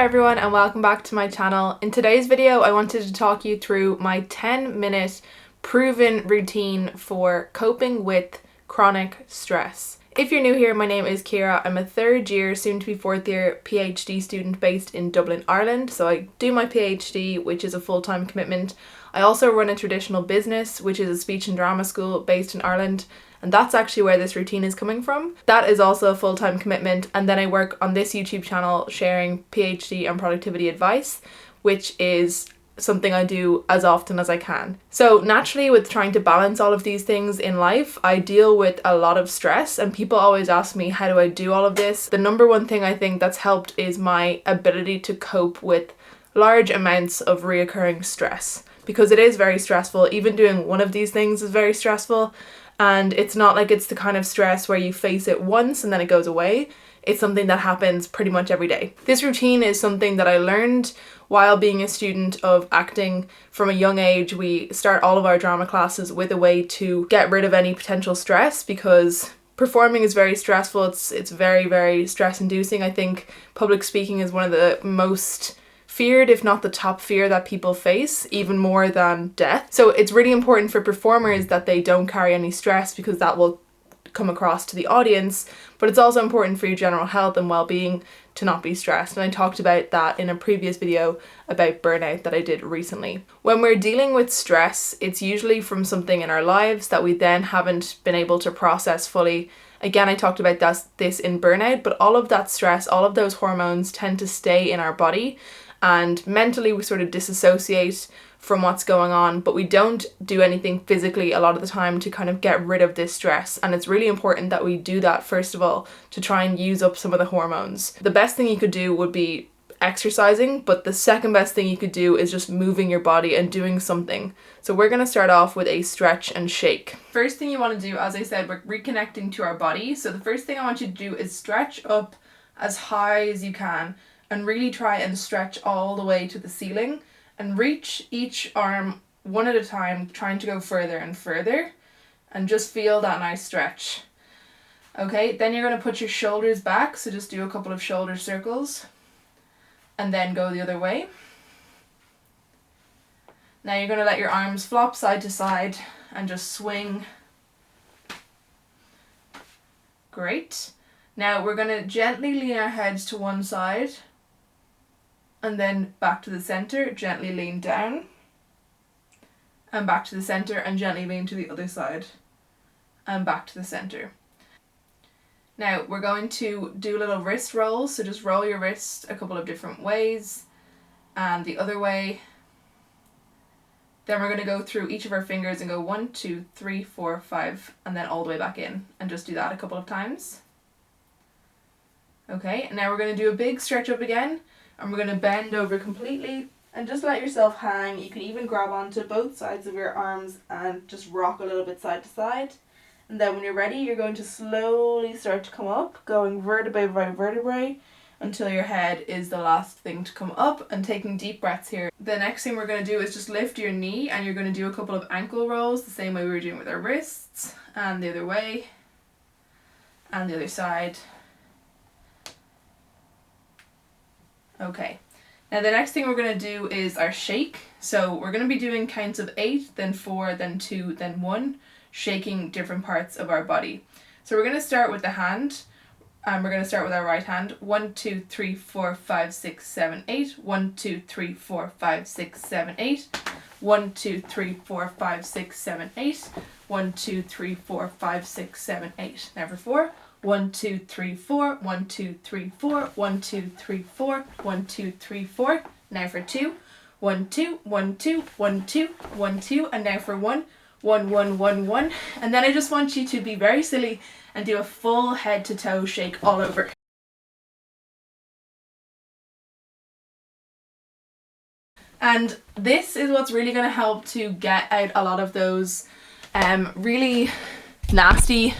everyone and welcome back to my channel. In today's video I wanted to talk you through my 10-minute proven routine for coping with chronic stress. If you're new here, my name is Ciara. I'm a third year, soon to be fourth year PhD student based in Dublin, Ireland. So I do my PhD, which is a full-time commitment. I also run a traditional business, which is a speech and drama school based in Ireland. And that's actually where this routine is coming from. That is also a full-time commitment. And then I work on this YouTube channel sharing PhD and productivity advice, which is something I do as often as I can. So naturally, with trying to balance all of these things in life, I deal with a lot of stress, and people always ask me, how do I do all of this? The number one thing I think that's helped is my ability to cope with large amounts of reoccurring stress, because it is very stressful. Even doing one of these things is very stressful. And it's not like it's the kind of stress where you face it once and then it goes away. It's something that happens pretty much every day. This routine is something that I learned while being a student of acting from a young age. We start all of our drama classes with a way to get rid of any potential stress, because performing is very stressful. It's very, very stress inducing. I think public speaking is one of the most feared, if not the top fear that people face, even more than death. So it's really important for performers that they don't carry any stress, because that will come across to the audience. But it's also important for your general health and well-being to not be stressed. And I talked about that in a previous video about burnout that I did recently. When we're dealing with stress, it's usually from something in our lives that we then haven't been able to process fully. Again, I talked about this in burnout, but all of that stress, all of those hormones tend to stay in our body. And mentally we sort of disassociate from what's going on, but we don't do anything physically a lot of the time to kind of get rid of this stress. And it's really important that we do that first of all to try and use up some of the hormones. The best thing you could do would be exercising, but the second best thing you could do is just moving your body and doing something. So we're going to start off with a stretch and shake. First thing you want to do, as I said, we're reconnecting to our body. So the first thing I want you to do is stretch up as high as you can. And really try and stretch all the way to the ceiling and reach each arm one at a time, trying to go further and further, and just feel that nice stretch. Okay, then you're going to put your shoulders back, so just do a couple of shoulder circles and then go the other way. Now you're going to let your arms flop side to side and just swing. Great. Now we're going to gently lean our heads to one side and then back to the center, gently lean down, and back to the center, and gently lean to the other side, and back to the center. Now we're going to do little wrist rolls, so just roll your wrist a couple of different ways, and the other way. Then we're going to go through each of our fingers and go 1, 2, 3, 4, 5, and then all the way back in, and just do that a couple of times. Okay, and now we're going to do a big stretch up again. And we're going to bend over completely and just let yourself hang. You can even grab onto both sides of your arms and just rock a little bit side to side. And then when you're ready, you're going to slowly start to come up, going vertebrae by vertebrae until your head is the last thing to come up, and taking deep breaths here. The next thing we're going to do is just lift your knee, and you're going to do a couple of ankle rolls the same way we were doing with our wrists, and the other way, and the other side. Okay, now the next thing we're going to do is our shake. So we're going to be doing counts of 8, then 4, then 2, then 1, shaking different parts of our body. So we're going to start with the hand, and we're going to start with our right hand. 1, 2, 3, 4, 5, 6, 7, 8. 1, 2, 3, 4, 5, 6, 7, 8. 1, 2, 3, 4, 5, 6, 7, 8. 1, 2, 3, 4, 5, 6, 7, 8. Now for 4. 1, 2, 3, 4, 1, 2, 3, 4, 1, 2, 3, 4, 1, 2, 3, 4. Now for 2, 1, 2, 1, 2, 1, 2, 1, 2, and now for 1, 1, 1, 1, 1. And then I just want you to be very silly and do a full head to toe shake all over. And this is what's really going to help to get out a lot of those really nasty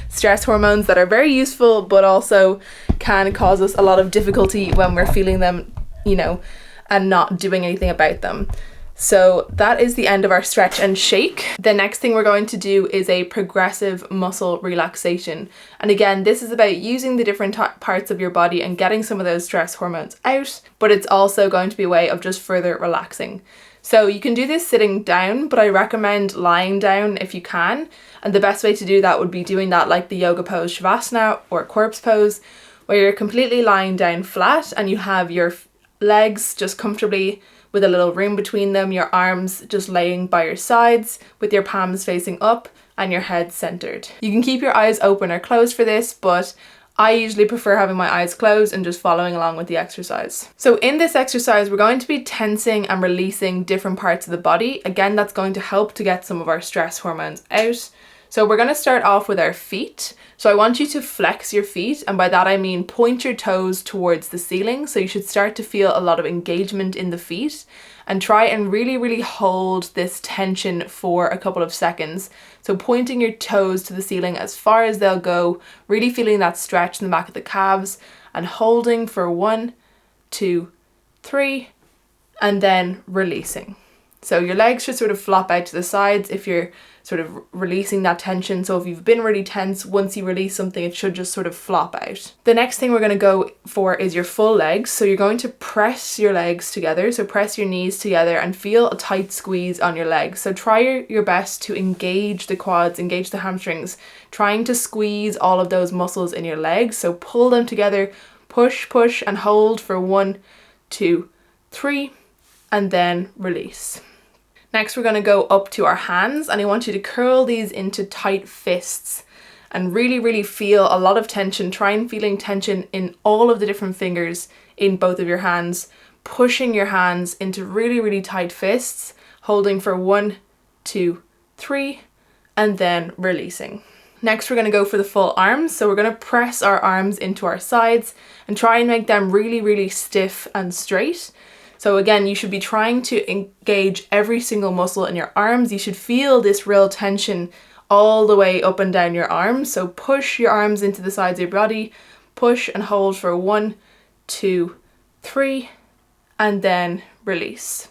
stress hormones that are very useful but also can cause us a lot of difficulty when we're feeling them, and not doing anything about them. So that is the end of our stretch and shake. The next thing we're going to do is a progressive muscle relaxation. And again, this is about using the different parts of your body and getting some of those stress hormones out, but it's also going to be a way of just further relaxing. So you can do this sitting down, but I recommend lying down if you can. And the best way to do that would be doing that like the yoga pose Shavasana or corpse pose, where you're completely lying down flat and you have your legs just comfortably with a little room between them, your arms just laying by your sides with your palms facing up and your head centered. You can keep your eyes open or closed for this, but I usually prefer having my eyes closed and just following along with the exercise. So in this exercise, we're going to be tensing and releasing different parts of the body. Again, that's going to help to get some of our stress hormones out. So we're going to start off with our feet. So I want you to flex your feet, and by that I mean point your toes towards the ceiling. So you should start to feel a lot of engagement in the feet and try and really hold this tension for a couple of seconds. So pointing your toes to the ceiling as far as they'll go, really feeling that stretch in the back of the calves and holding for 1, 2, 3, and then releasing. So your legs should sort of flop out to the sides if you're sort of releasing that tension. So if you've been really tense, once you release something, it should just sort of flop out. The next thing we're going to go for is your full legs. So you're going to press your legs together. So press your knees together and feel a tight squeeze on your legs. So try your best to engage the quads, engage the hamstrings, trying to squeeze all of those muscles in your legs. So pull them together, push, and hold for 1, 2, 3, and then release. Next, we're going to go up to our hands, and I want you to curl these into tight fists and really feel a lot of tension. Try and feeling tension in all of the different fingers in both of your hands, pushing your hands into really tight fists, holding for 1, 2, 3, and then releasing. Next, we're going to go for the full arms. So we're going to press our arms into our sides and try and make them really stiff and straight. So again, you should be trying to engage every single muscle in your arms. You should feel this real tension all the way up and down your arms. So push your arms into the sides of your body, push and hold for 1, 2, 3, and then release.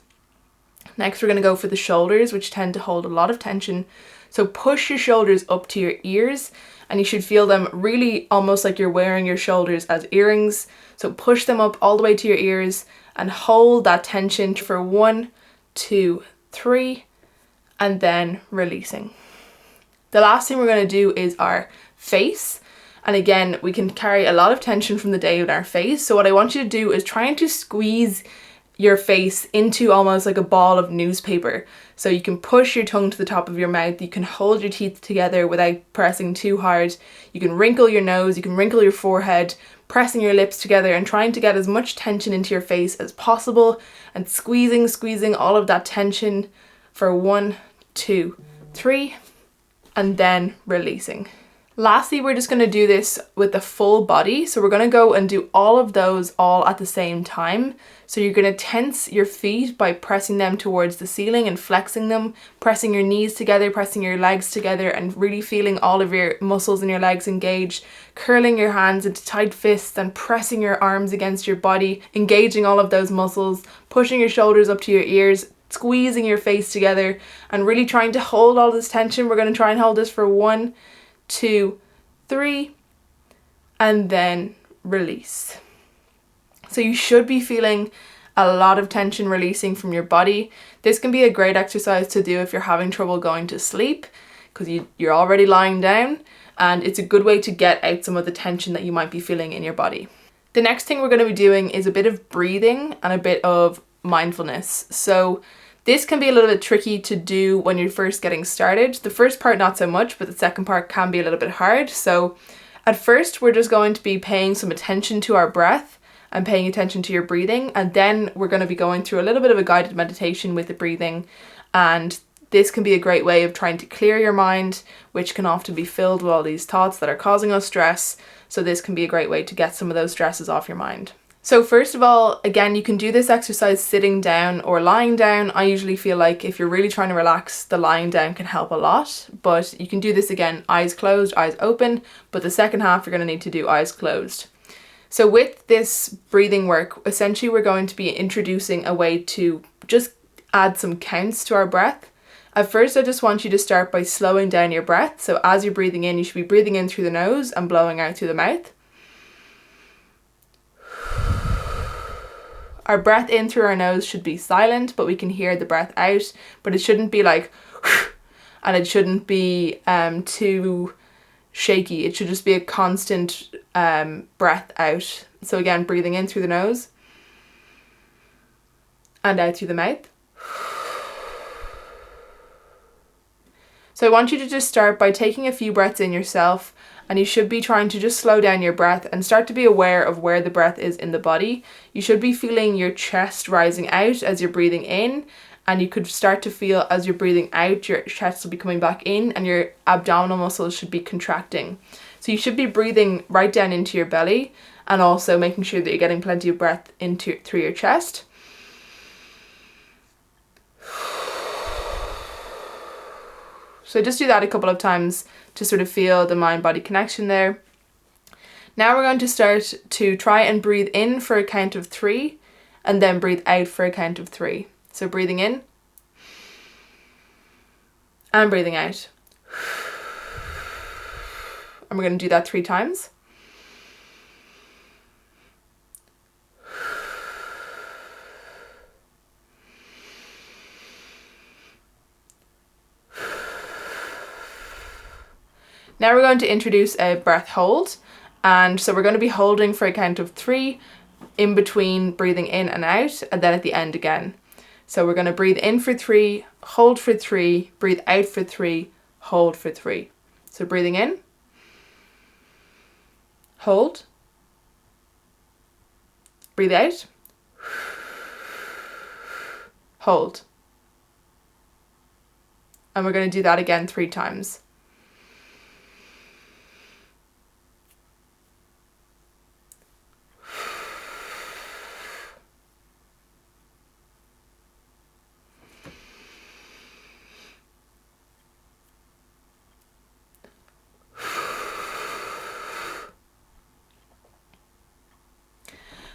Next, we're going to go for the shoulders, which tend to hold a lot of tension. So push your shoulders up to your ears, and you should feel them really almost like you're wearing your shoulders as earrings. So push them up all the way to your ears and hold that tension for 1, 2, 3, and then releasing. The last thing we're going to do is our face. And again, we can carry a lot of tension from the day in our face. So what I want you to do is trying to squeeze your face into almost like a ball of newspaper. So you can push your tongue to the top of your mouth, you can hold your teeth together without pressing too hard, you can wrinkle your nose, you can wrinkle your forehead, pressing your lips together and trying to get as much tension into your face as possible and squeezing all of that tension for 1, 2, 3, and then releasing. Lastly, we're just going to do this with the full body. So we're going to go and do all of those all at the same time. So you're going to tense your feet by pressing them towards the ceiling and flexing them, pressing your knees together, pressing your legs together, and really feeling all of your muscles in your legs engaged, curling your hands into tight fists and pressing your arms against your body, engaging all of those muscles, pushing your shoulders up to your ears, squeezing your face together, and really trying to hold all this tension. We're going to try and hold this for 1, 2, 3, and then release. So you should be feeling a lot of tension releasing from your body. This can be a great exercise to do if you're having trouble going to sleep because you're already lying down, and it's a good way to get out some of the tension that you might be feeling in your body. The next thing we're going to be doing is a bit of breathing and a bit of mindfulness. So this can be a little bit tricky to do when you're first getting started. The first part not so much, but the second part can be a little bit hard. So at first we're just going to be paying some attention to our breath and paying attention to your breathing, and then we're going to be going through a little bit of a guided meditation with the breathing, and this can be a great way of trying to clear your mind, which can often be filled with all these thoughts that are causing us stress. So this can be a great way to get some of those stresses off your mind. So first of all, again, you can do this exercise sitting down or lying down. I usually feel like if you're really trying to relax, the lying down can help a lot, but you can do this again, eyes closed, eyes open, but the second half you're going to need to do eyes closed. So with this breathing work, essentially we're going to be introducing a way to just add some counts to our breath. At first, I just want you to start by slowing down your breath. So as you're breathing in, you should be breathing in through the nose and blowing out through the mouth. Our breath in through our nose should be silent, but we can hear the breath out. But it shouldn't be like, and it shouldn't be too shaky. It should just be a constant breath out. So again, breathing in through the nose and out through the mouth. So I want you to just start by taking a few breaths in yourself, and you should be trying to just slow down your breath and start to be aware of where the breath is in the body. You should be feeling your chest rising out as you're breathing in, and you could start to feel as you're breathing out, your chest will be coming back in and your abdominal muscles should be contracting. So you should be breathing right down into your belly and also making sure that you're getting plenty of breath through your chest. So just do that a couple of times to sort of feel the mind-body connection there. Now we're going to start to try and breathe in for a count of 3 and then breathe out for a count of 3. So breathing in and breathing out. And we're going to do that 3 times. Now we're going to introduce a breath hold, and so we're going to be holding for a count of 3 in between breathing in and out, and then at the end again. So we're going to breathe in for 3, hold for 3, breathe out for 3, hold for 3. So breathing in, hold, breathe out, hold. And we're going to do that again 3 times.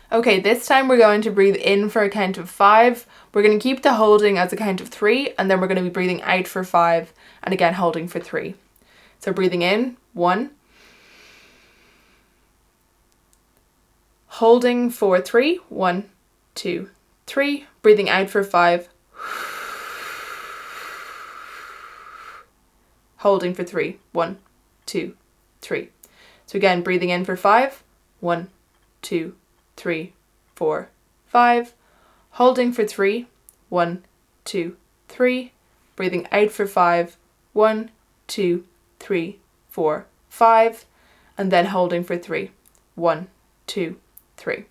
Okay, this time we're going to breathe in for a count of 5. We're going to keep the holding as a count of 3, and then we're going to be breathing out for 5, and again holding for 3. So breathing in, 1. Holding for 3, 1, 2, 3. Breathing out for 5. Holding for 3, 1, 2, 3. So again, breathing in for 5, 1, 2, 3, 4, 5. Holding for 3, 1, 2, 3. Breathing out for 5, 1, 2, 3, 4, 5. And then holding for 3, 1, 2, 3.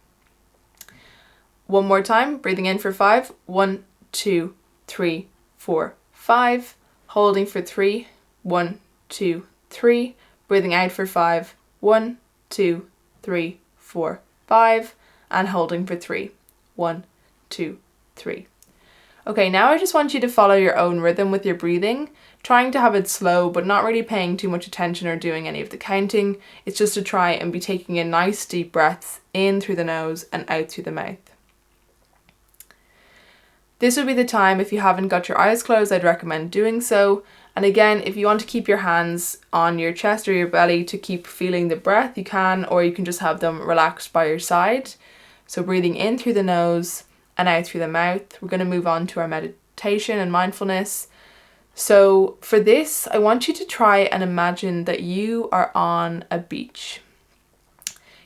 One more time, breathing in for 5, 1, 2, 3, 4, 5. Holding for 3, 1, 2, 3. Breathing out for 5, 1, 2, 3, 4, 5. And holding for 3, 1, 2, 3. Okay, now I just want you to follow your own rhythm with your breathing, trying to have it slow but not really paying too much attention or doing any of the counting. It's just to try and be taking in nice deep breaths in through the nose and out through the mouth. This would be the time, if you haven't got your eyes closed, I'd recommend doing so. And again, if you want to keep your hands on your chest or your belly to keep feeling the breath, you can, or you can just have them relaxed by your side. So breathing in through the nose and out through the mouth. We're going to move on to our meditation and mindfulness. So for this, I want you to try and imagine that you are on a beach.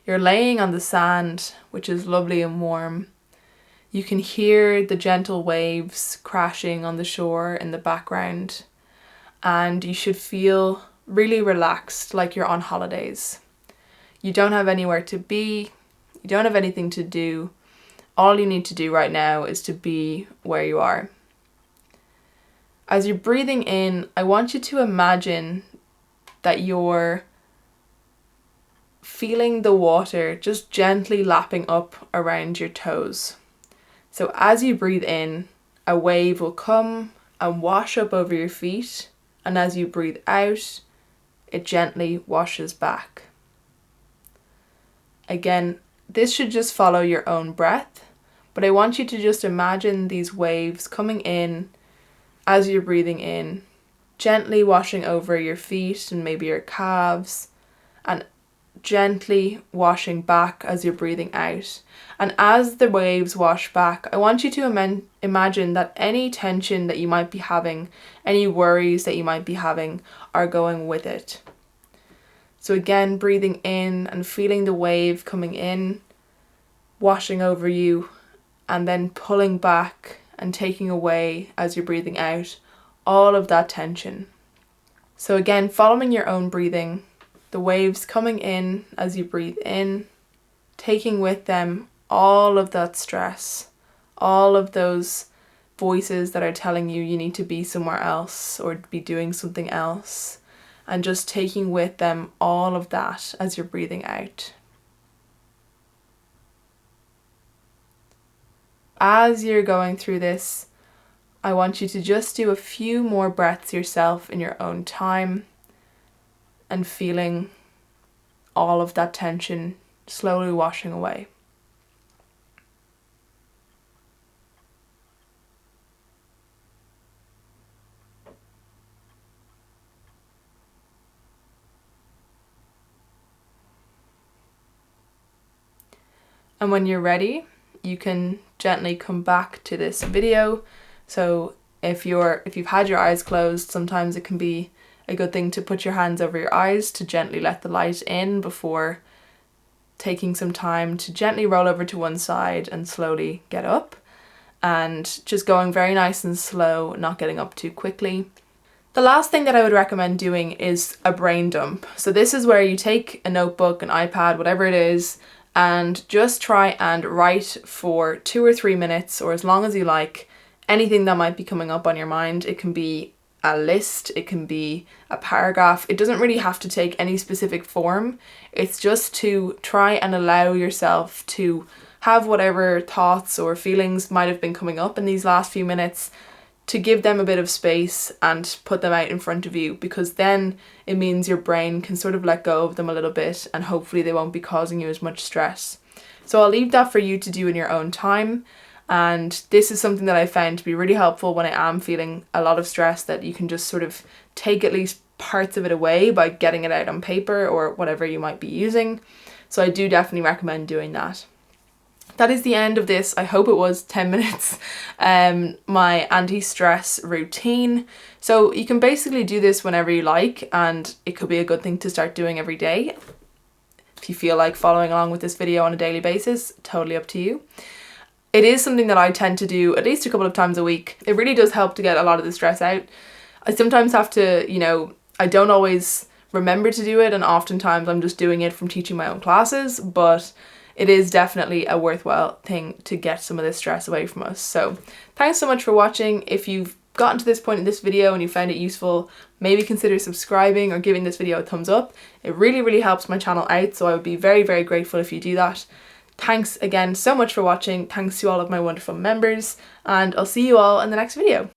You're laying on the sand, which is lovely and warm. You can hear the gentle waves crashing on the shore in the background, and you should feel really relaxed, like you're on holidays. You don't have anywhere to be. You don't have anything to do. All you need to do right now is to be where you are. As you're breathing in, I want you to imagine that you're feeling the water just gently lapping up around your toes. So as you breathe in, a wave will come and wash up over your feet, and as you breathe out, it gently washes back. Again, this should just follow your own breath, But I want you to just imagine these waves coming in as you're breathing in, gently washing over your feet and maybe your calves, and gently washing back as you're breathing out. And as the waves wash back, I want you to imagine that any tension that you might be having, any worries that you might be having, are going with it. So again, breathing in and feeling the wave coming in, washing over you, and then pulling back and taking away as you're breathing out all of that tension. So again, following your own breathing, the waves coming in as you breathe in, taking with them all of that stress, all of those voices that are telling you you need to be somewhere else or be doing something else, and just taking with them all of that as you're breathing out. As you're going through this, I want you to just do a few more breaths yourself in your own time, and feeling all of that tension slowly washing away. And when you're ready, you can gently come back to this video. So if you've had your eyes closed, sometimes it can be a good thing to put your hands over your eyes to gently let the light in before taking some time to gently roll over to one side and slowly get up, and just going very nice and slow, not getting up too quickly. The last thing that I would recommend doing is a brain dump. So this is where you take a notebook, an iPad, whatever it is, and just try and write for 2 or 3 minutes, or as long as you like, anything that might be coming up on your mind. It can be a list, it can be a paragraph. It doesn't really have to take any specific form. It's just to try and allow yourself to have whatever thoughts or feelings might have been coming up in these last few minutes, to give them a bit of space and put them out in front of you, because then it means your brain can sort of let go of them a little bit, and hopefully they won't be causing you as much stress. So I'll leave that for you to do in your own time. And this is something that I found to be really helpful when I am feeling a lot of stress, that you can just sort of take at least parts of it away by getting it out on paper or whatever you might be using. So I do definitely recommend doing that. That is the end of this. I hope it was 10 minutes, my anti-stress routine. So you can basically do this whenever you like, and it could be a good thing to start doing every day. If you feel like following along with this video on a daily basis, totally up to you. It is something that I tend to do at least a couple of times a week. It really does help to get a lot of the stress out. I sometimes have to, I don't always remember to do it, and oftentimes I'm just doing it from teaching my own classes, but it is definitely a worthwhile thing to get some of this stress away from us. So thanks so much for watching. If you've gotten to this point in this video and you found it useful, maybe consider subscribing or giving this video a thumbs up. It really, really helps my channel out, so I would be very, very grateful if you do that. Thanks again so much for watching. Thanks to all of my wonderful members, and I'll see you all in the next video.